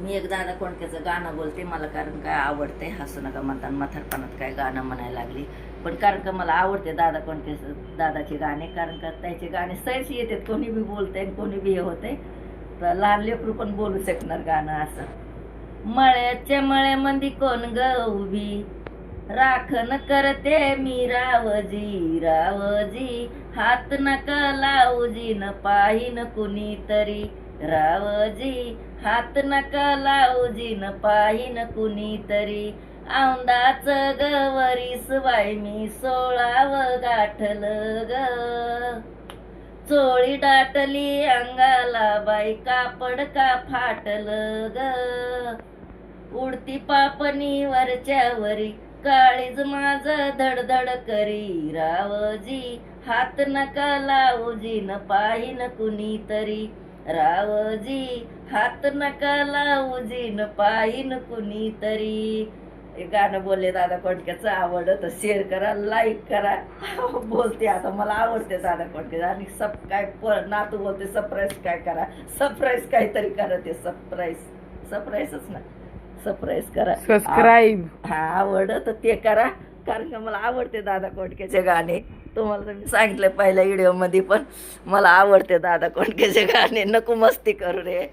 मी एक दादा कोणत्याचं गाणं बोलते, मला कारण काय आवडते. हसू नका म्हणताना म्हातारपणात काय गाणं म्हणायला लागली, पण कारण का मला आवडते दादा कोणत्याचं दादाचे गाणे. कारण का त्याचे गाणे सहज येतात, कोणी बी बोलते आणि कोणी बी हे होते. तर लहान लेकरू पण बोलू शकणार गाणं असं. मळ्याच्या मळ्यामध्ये कोण ग उभी, राखण करते मी रावजी रावजी, हात नका लावजी न पाहिन कुणीतरी रावजी, हात नका लावजी न पाहिन कुणीतरी. औंदाच गवरीस बाय मी 16व गाठलं ग, चोळी दाटली अंगाला बाई कापड का फाटलं ग, उडती पापणी वरच्यावरी काळीज माझ धडधड करी रावजी, हात नका लावजी न पाहिन कुणीतरी रावजी, हात नका लावजी न पाहिन कुणीतरी. हे गाणं बोलले दादा कोंडकेचं. आवडलं तर शेअर करा, लाईक करा. बोलते आता, मला आवडते दादा कोंडके. आणि काय नातू बोलते सरप्राईज काय करा, सरप्राईज काहीतरी करा. ते सरप्राईजच ना, सरप्राईज करा, सबस्क्राईब. हा आवडत तर ते करा. कारण का मला आवडते दादा कोंडकेचे गाणे. तुम्हाला तर मी सांगितलं पहिल्या व्हिडिओमध्ये, पण मला आवडते दादा कोंडकेचे गाणे. नको मस्ती करू रे.